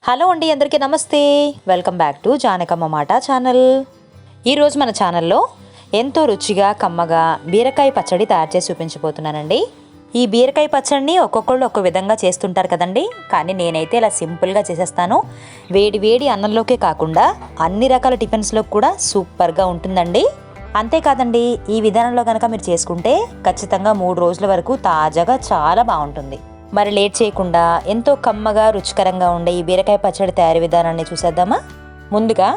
Hello అండి, అందరికీ నమస్తే. వెల్కమ్ బ్యాక్ టు జానకమ్మ మాట ఛానల్. ఈరోజు మన ఛానల్లో ఎంతో రుచిగా కమ్మగా బీరకాయ పచ్చడి తయారు చేసి చూపించబోతున్నానండి. ఈ బీరకాయ పచ్చడిని ఒక్కొక్కళ్ళు ఒక్కో విధంగా చేస్తుంటారు కదండి, కానీ నేనైతే ఇలా సింపుల్గా చేసేస్తాను. వేడి వేడి అన్నంలోకే కాకుండా అన్ని రకాల టిఫిన్స్లో కూడా సూపర్గా ఉంటుందండి. అంతేకాదండి, ఈ విధానంలో కనుక మీరు చేసుకుంటే ఖచ్చితంగా 3 రోజుల వరకు తాజాగా చాలా బాగుంటుంది. మరి లేట్ చేయకుండా ఎంతో కమ్మగా రుచికరంగా ఉండే ఈ బీరకాయ పచ్చడి తయారీ విధానాన్ని చూసేద్దామా. ముందుగా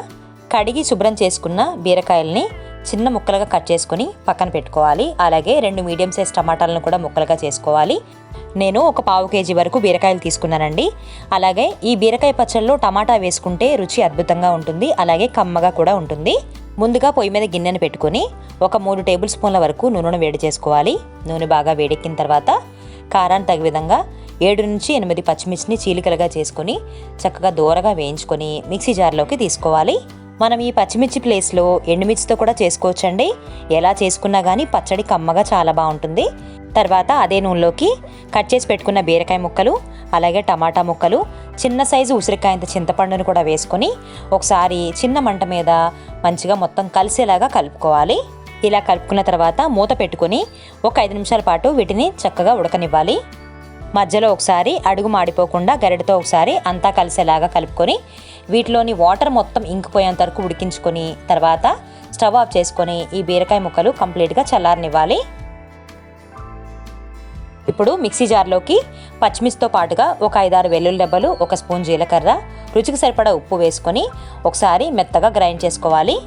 కడిగి శుభ్రం చేసుకున్న బీరకాయల్ని చిన్న ముక్కలుగా కట్ చేసుకొని పక్కన పెట్టుకోవాలి. అలాగే 2 మీడియం సైజ్ టమాటాలను కూడా ముక్కలుగా చేసుకోవాలి. నేను ఒక 1/2 కేజీ వరకు బీరకాయలు తీసుకున్నానండి. అలాగే ఈ బీరకాయ పచ్చడిలో టమాటా వేసుకుంటే రుచి అద్భుతంగా ఉంటుంది, అలాగే కమ్మగా కూడా ఉంటుంది. ముందుగా పొయ్యి మీద గిన్నెను పెట్టుకొని ఒక 3 టేబుల్ స్పూన్ల వరకు నూనెను వేడి చేసుకోవాలి. నూనె బాగా వేడెక్కిన తర్వాత కారాన్ని తగ్గ విధంగా 7 నుంచి 8 పచ్చిమిర్చిని చీలికలుగా చేసుకొని చక్కగా దూరగా వేయించుకొని మిక్సీ జార్లోకి తీసుకోవాలి. మనం ఈ పచ్చిమిర్చి ప్లేస్లో ఎండుమిర్చితో కూడా చేసుకోవచ్చండి. ఎలా చేసుకున్నా కానీ పచ్చడి కమ్మగా చాలా బాగుంటుంది. తర్వాత అదే నూనెలోకి కట్ చేసి పెట్టుకున్న బీరకాయ ముక్కలు, అలాగే టమాటా ముక్కలు, చిన్న సైజు ఉసిరికాయంత చింతపండును కూడా వేసుకొని ఒకసారి చిన్న మంట మీద మంచిగా మొత్తం కలిసేలాగా కలుపుకోవాలి. ఇలా కలుపుకున్న తర్వాత మూత పెట్టుకొని ఒక 5 నిమిషాల పాటు వీటిని చక్కగా ఉడకనివ్వాలి. మధ్యలో ఒకసారి అడుగు మాడిపోకుండా గరిటతో ఒకసారి అంతా కలిసేలాగా కలుపుకొని వీటిలోని వాటర్ మొత్తం ఇంకిపోయేంత వరకు ఉడికించుకొని తర్వాత స్టవ్ ఆఫ్ చేసుకొని ఈ బీరకాయ ముక్కలు కంప్లీట్గా చల్లారనివ్వాలి. ఇప్పుడు మిక్సీ జార్లోకి పచ్చిమిర్చితో పాటుగా ఒక 5-6 వెల్లుల్లి రెబ్బలు, 1 స్పూన్ జీలకర్ర, రుచికి సరిపడా ఉప్పు వేసుకొని ఒకసారి మెత్తగా గ్రైండ్ చేసుకోవాలి.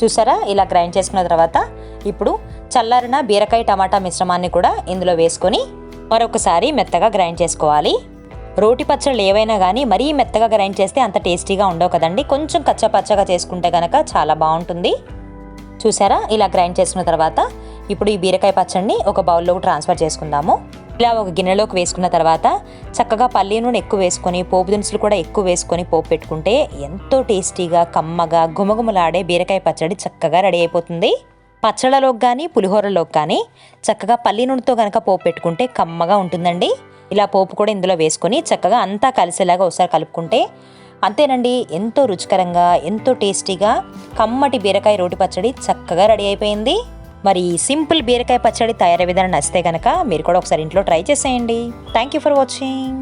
చూసారా, ఇలా గ్రైండ్ చేసుకున్న తర్వాత ఇప్పుడు చల్లారిన బీరకాయ టమాటా మిశ్రమాన్ని కూడా ఇందులో వేసుకొని మరొకసారి మెత్తగా గ్రైండ్ చేసుకోవాలి. రోటి పచ్చళ్ళు ఏవైనా కానీ మరీ మెత్తగా గ్రైండ్ చేస్తే అంత టేస్టీగా ఉండవు కదండి. కొంచెం కచ్చపచ్చగా చేసుకుంటే కనుక చాలా బాగుంటుంది. చూసారా, ఇలా గ్రైండ్ చేసుకున్న తర్వాత ఇప్పుడు ఈ బీరకాయ పచ్చడిని ఒక బౌల్లోకి ట్రాన్స్ఫర్ చేసుకుందాము. ఇలా ఒక గిన్నెలోకి వేసుకున్న తర్వాత చక్కగా పల్లి నూనె ఎక్కువ వేసుకొని పోపు దినుసులు కూడా ఎక్కువ వేసుకొని పోపు పెట్టుకుంటే ఎంతో టేస్టీగా కమ్మగా గుమగుమలాడే బీరకాయ పచ్చడి చక్కగా రెడీ అయిపోతుంది. పచ్చళ్ళలోకి కానీ పులిహోరలోకి కానీ చక్కగా పల్లి నూనెతో కనుక పోపు పెట్టుకుంటే కమ్మగా ఉంటుందండి. ఇలా పోపు కూడా ఇందులో వేసుకొని చక్కగా అంతా కలిసేలాగా ఒకసారి కలుపుకుంటే అంతేనండి, ఎంతో రుచికరంగా ఎంతో టేస్టీగా కమ్మటి బీరకాయ రోటి పచ్చడి చక్కగా రెడీ అయిపోయింది. మరి సింపుల్ బీరకాయ పచ్చడి తయారీ విధానం నచ్చితే కనుక మీరు కూడా ఒకసారి ఇంట్లో ట్రై చేసేయండి. Thank you for watching.